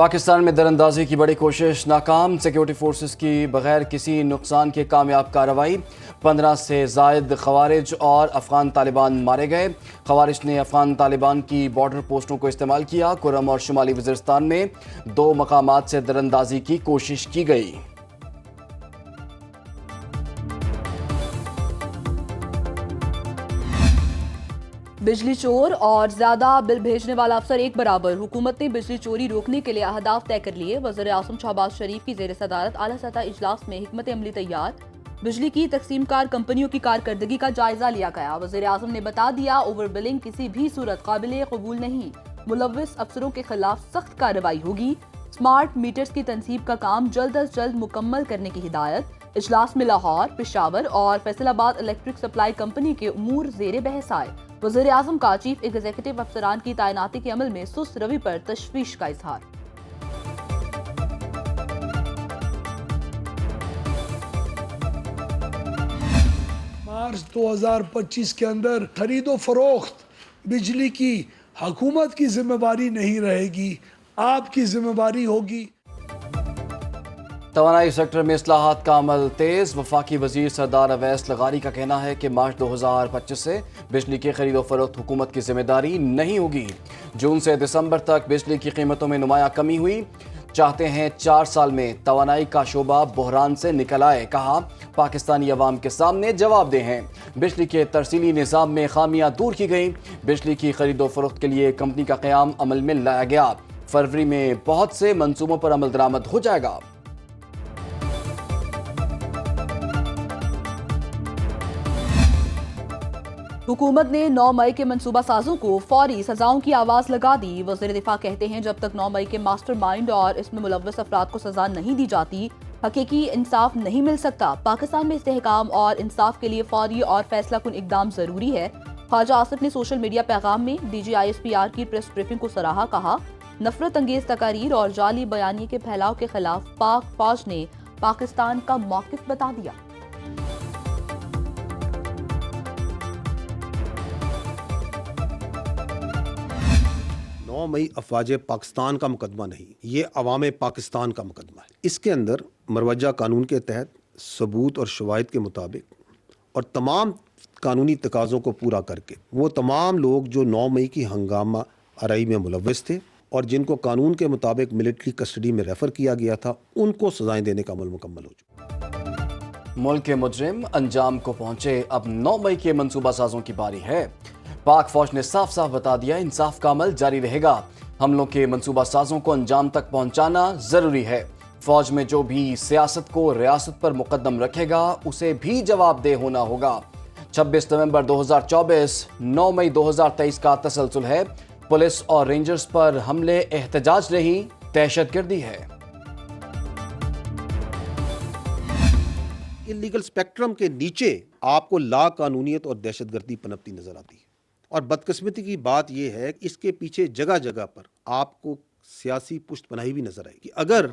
پاکستان میں دراندازی کی بڑی کوشش ناکام، سیکیورٹی فورسز کی بغیر کسی نقصان کے کامیاب کارروائی، 15 سے زائد خوارج اور افغان طالبان مارے گئے۔ خوارج نے افغان طالبان کی بارڈر پوسٹوں کو استعمال کیا۔ کرم اور شمالی وزیرستان میں 2 مقامات سے دراندازی کی کوشش کی گئی۔ بجلی چور اور زیادہ بل بھیجنے والا افسر ایک برابر، حکومت نے بجلی چوری روکنے کے لیے اہداف طے کر لیے۔ وزیر اعظم شہباز شریف کی زیر صدارت اعلیٰ سطح اجلاس میں حکمت عملی تیار، بجلی کی تقسیم کار کمپنیوں کی کارکردگی کا جائزہ لیا گیا۔ وزیر اعظم نے بتا دیا اوور بلنگ کسی بھی صورت قابل قبول نہیں، ملوث افسروں کے خلاف سخت کارروائی ہوگی۔ سمارٹ میٹرز کی تنصیب کا کام جلد از جلد مکمل کرنے کی ہدایت۔ اجلاس میں لاہور، پشاور اور فیصل آباد الیکٹرک سپلائی کمپنی کے امور زیر بحث آئے۔ وزیر اعظم کا چیف ایگزیکٹو افسران کی تعیناتی کے عمل میں سست روی پر تشویش کا اظہار۔ مارچ 2025 کے اندر خرید و فروخت بجلی کی حکومت کی ذمہ داری نہیں رہے گی، آپ کی ذمہ داری ہوگی۔ توانائی سیکٹر میں اصلاحات کا عمل تیز، وفاقی وزیر سردار اویس لغاری کا کہنا ہے کہ مارچ 2025 سے بجلی کی خرید و فروخت حکومت کی ذمہ داری نہیں ہوگی۔ جون سے دسمبر تک بجلی کی قیمتوں میں نمایاں کمی ہوئی، چاہتے ہیں 4 سال میں توانائی کا شعبہ بحران سے نکل آئے، کہا پاکستانی عوام کے سامنے جواب دہ ہیں۔ بجلی کے ترسیلی نظام میں خامیاں دور کی گئیں، بجلی کی خرید و فروخت کے لیے کمپنی کا قیام عمل میں لایا گیا، فروری میں بہت سے منصوبوں پر عمل درآمد ہو جائے گا۔ حکومت نے 9 مئی کے منصوبہ سازوں کو فوری سزاؤں کی آواز لگا دی۔ وزیر دفاع کہتے ہیں جب تک 9 مئی کے ماسٹر مائنڈ اور اس میں ملوث افراد کو سزا نہیں دی جاتی، حقیقی انصاف نہیں مل سکتا۔ پاکستان میں استحکام اور انصاف کے لیے فوری اور فیصلہ کن اقدام ضروری ہے۔ خواجہ آصف نے سوشل میڈیا پیغام میں ڈی جی ISPR کی پریس بریفنگ کو سراہا، کہا نفرت انگیز تقاریر اور جعلی بیانیے کے پھیلاؤ کے خلاف پاک فوج نے پاکستان کا موقف بتا دیا۔ 9 مئی افواج پاکستان کا مقدمہ نہیں، یہ عوام پاکستان کا مقدمہ ہے۔ اس کے اندر مروجہ قانون کے تحت ثبوت اور شواہد کے مطابق اور تمام قانونی تقاضوں کو پورا کر کے وہ تمام لوگ جو 9 مئی کی ہنگامہ آرائی میں ملوث تھے اور جن کو قانون کے مطابق ملٹری کسٹڈی میں ریفر کیا گیا تھا، ان کو سزائیں دینے کا عمل مکمل ہو چکا۔ ملک کے مجرم انجام کو پہنچے، اب 9 مئی کے منصوبہ سازوں کی باری ہے۔ پاک فوج نے صاف صاف بتا دیا انصاف کا عمل جاری رہے گا، حملوں کے منصوبہ سازوں کو انجام تک پہنچانا ضروری ہے۔ فوج میں جو بھی سیاست کو ریاست پر مقدم رکھے گا اسے بھی جواب دہ ہونا ہوگا۔ 26 نومبر 2024 9 مئی 2023 کا تسلسل ہے، پولیس اور رینجرز پر حملے احتجاج نہیں، دہشت گردی ہے۔ لیگل سپیکٹرم کے نیچے آپ کو لا قانونیت اور دہشت گردی پنپتی نظر آتی ہے، اور بدقسمتی کی بات یہ ہے کہ اس کے پیچھے جگہ جگہ پر آپ کو سیاسی پشت پناہی بھی نظر آئے گی۔ اگر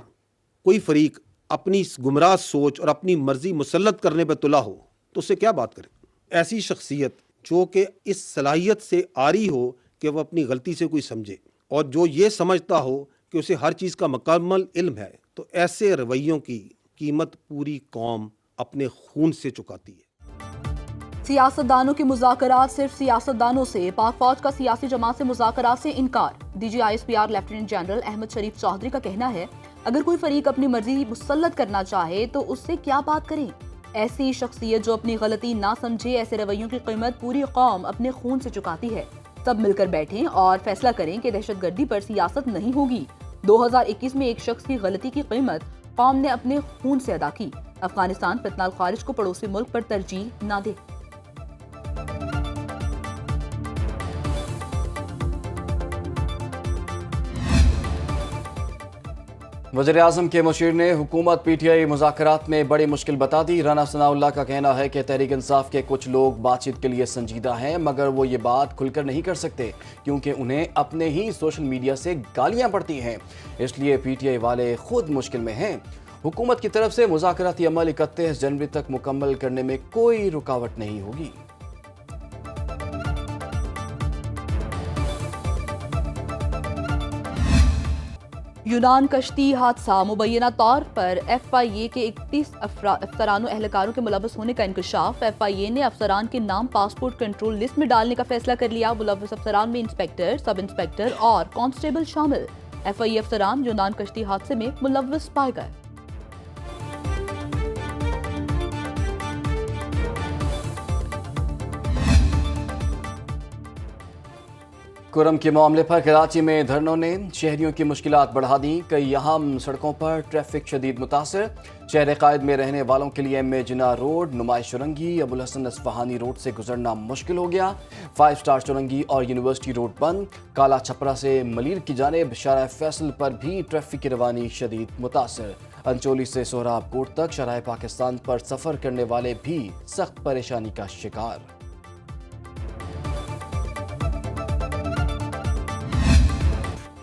کوئی فریق اپنی گمراہ سوچ اور اپنی مرضی مسلط کرنے پہ تلا ہو تو اس سے کیا بات کرے؟ ایسی شخصیت جو کہ اس صلاحیت سے عاری ہو کہ وہ اپنی غلطی سے کوئی سمجھے اور جو یہ سمجھتا ہو کہ اسے ہر چیز کا مکمل علم ہے، تو ایسے رویوں کی قیمت پوری قوم اپنے خون سے چکاتی ہے۔ سیاستدانوں کے مذاکرات صرف سیاستدانوں سے، پاک فوج کا سیاسی جماعت سے مذاکرات سے انکار۔ D G ISPR lieutenant general Ahmed Sharif Chaudhry کا کہنا ہے اگر کوئی فریق اپنی مرضی مسلط کرنا چاہے تو اس سے کیا بات کریں؟ ایسی شخصیت جو اپنی غلطی نہ سمجھے، ایسے رویوں کی قیمت پوری قوم اپنے خون سے چکاتی ہے۔ سب مل کر بیٹھیں اور فیصلہ کریں کہ دہشت گردی پر سیاست نہیں ہوگی۔ 2021 میں ایک شخص کی غلطی کی قیمت قوم نے اپنے خون سے ادا کی۔ افغانستان فتنہ الخارج کو پڑوسی ملک پر ترجیح نہ دے۔ وزیر اعظم کے مشیر نے حکومت PTI مذاکرات میں بڑی مشکل بتا دی۔ رانا ثناءاللہ کا کہنا ہے کہ تحریک انصاف کے کچھ لوگ بات چیت کے لیے سنجیدہ ہیں، مگر وہ یہ بات کھل کر نہیں کر سکتے کیونکہ انہیں اپنے ہی سوشل میڈیا سے گالیاں پڑتی ہیں، اس لیے PTI والے خود مشکل میں ہیں۔ حکومت کی طرف سے مذاکراتی عمل 31 جنوری تک مکمل کرنے میں کوئی رکاوٹ نہیں ہوگی۔ یونان کشتی حادثہ مبینہ طور پر FIA کے 31 افسران و اہلکاروں کے ملوث ہونے کا انکشاف۔ FIA نے افسران کے نام پاسپورٹ کنٹرول لسٹ میں ڈالنے کا فیصلہ کر لیا۔ ملوث افسران میں انسپیکٹر، سب انسپیکٹر اور کانسٹیبل شامل۔ FIA افسران یونان کشتی حادثے میں ملوث پائے گئے۔ کرم کے معاملے پر کراچی میں دھرنوں نے شہریوں کی مشکلات بڑھا دیں۔ کئی اہم سڑکوں پر ٹریفک شدید متاثر۔ شہر قائد میں رہنے والوں کے لیے MA جناح روڈ، نمائش چرنگی، ابوالحسن اصفہانی روڈ سے گزرنا مشکل ہو گیا۔ 5 اسٹار چرنگی اور یونیورسٹی روڈ بند۔ کالا چھپرا سے ملیر کی جانب شارع فیصل پر بھی ٹریفک کی روانی شدید متاثر۔ انچولی سے سہراب کوٹ تک شرائع پاکستان پر سفر کرنے والے بھی سخت پریشانی کا شکار۔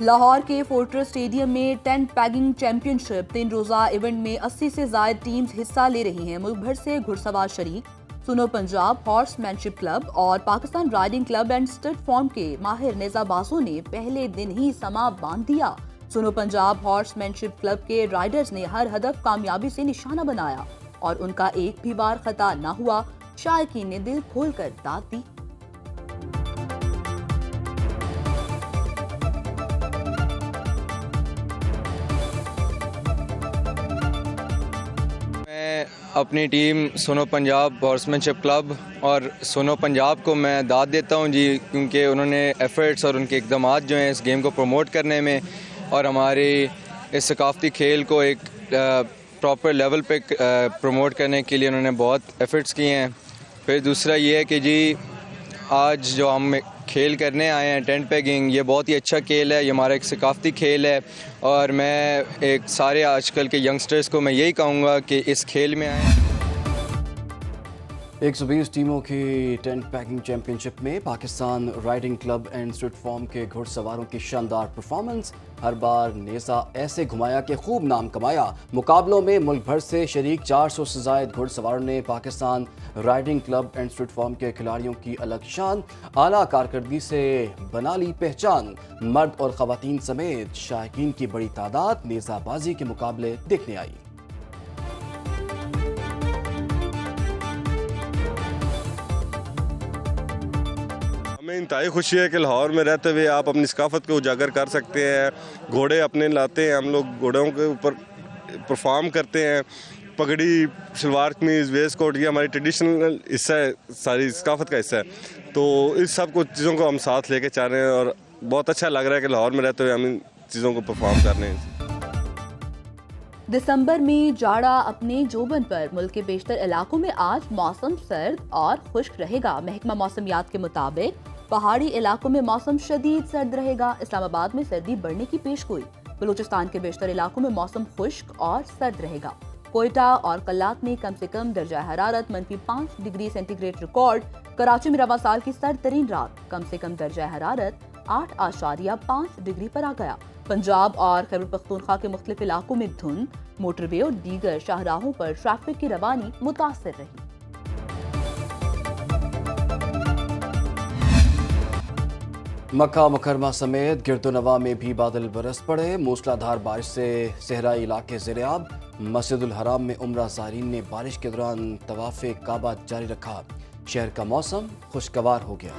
لاہور کے فورٹریس اسٹیڈیم میں ٹینٹ پیگنگ چیمپئن شپ 3 روزہ ایونٹ میں 80 سے زائد ٹیمز حصہ لے رہی ہیں۔ ملک بھر سے گھڑ سوار شریک۔ سنو پنجاب ہارس مینشپ کلب اور Pakistan riding club and stood form کے ماہر نیزہ بازوں نے پہلے دن ہی سما باندھ دیا۔ سنو پنجاب ہارس مینشپ کلب کے رائڈرز نے ہر ہدف کامیابی سے نشانہ بنایا اور ان کا ایک بھی بار خطا نہ ہوا۔ شائقین نے دل کھول کر داد دی۔ اپنی ٹیم سنو پنجاب ہارسمینشپ کلب اور سنو پنجاب کو میں داد دیتا ہوں جی، کیونکہ انہوں نے ایفرٹس اور ان کے اقدامات جو ہیں اس گیم کو پروموٹ کرنے میں اور ہماری اس ثقافتی کھیل کو ایک پراپر لیول پہ پروموٹ کرنے کے لیے انہوں نے بہت ایفرٹس کیے ہیں۔ پھر دوسرا یہ ہے کہ جی آج جو ہم کھیل کرنے آئے ہیں ٹینٹ پیگنگ، یہ بہت ہی اچھا کھیل ہے، یہ ہمارا ایک ثقافتی کھیل ہے اور میں ایک سارے آج کل کے ینگسٹرز کو میں یہی کہوں گا کہ اس کھیل میں آئیں۔ 120 ٹیموں کی ٹینٹ پیکنگ چیمپئن شپ میں Pakistan riding club and stood form کے گھڑ سواروں کی شاندار پرفارمنس۔ ہر بار نیزہ ایسے گھمایا کہ خوب نام کمایا۔ مقابلوں میں ملک بھر سے شریک 400 سے زائد گھڑ سواروں نے Pakistan riding club and stood form کے کھلاڑیوں کی الگ شان، اعلیٰ کارکردگی سے بنا لی پہچان۔ مرد اور خواتین سمیت شائقین کی بڑی تعداد نیزہ بازی کے مقابلے دیکھنے آئی۔ ہمیں انتہائی خوشی ہے کہ لاہور میں رہتے ہوئے آپ اپنی ثقافت کو اجاگر کر سکتے ہیں۔ گھوڑے اپنے لاتے ہیں، ہم لوگ گھوڑوں کے اوپر پرفارم کرتے ہیں۔ پگڑی، شلوار قمیض، ویسٹ کوٹ، یہ ہماری ٹریڈیشنل حصہ ہے، ساری ثقافت کا حصہ ہے۔ تو اس سب کو چیزوں کو ہم ساتھ لے کے چاہ رہے ہیں اور بہت اچھا لگ رہا ہے کہ لاہور میں رہتے ہوئے ہم ان چیزوں کو پرفارم کر رہے ہیں۔ دسمبر میں جاڑا اپنے جوبن پر، ملک کے بیشتر علاقوں میں آج موسم سرد اور خشک رہے گا۔ محکمہ موسمیات کے مطابق پہاڑی علاقوں میں موسم شدید سرد رہے گا۔ اسلام آباد میں سردی بڑھنے کی پیش گوئی۔ بلوچستان کے بیشتر علاقوں میں موسم خشک اور سرد رہے گا۔ کوئٹہ اور کلات میں کم سے کم درجہ حرارت -5 degree centigrade record. Karachi میں رواں سال کی سرد ترین رات، کم سے کم درجہ حرارت 8.5 ڈگری پر آ گیا۔ پنجاب اور خیبر پختونخوا کے مختلف علاقوں میں دھند، موٹر وے اور دیگر شاہراہوں پر ٹریفک کی روانی متاثر رہی۔ مکہ مکرمہ سمیت گرد و نواح میں بھی بادل برس پڑے۔ موسلا دھار بارش سے صحرائی علاقے زیرآب۔ مسجد الحرام میں عمرہ زائرین نے بارش کے دوران طواف کعبہ جاری رکھا۔ شہر کا موسم خوشگوار ہو گیا۔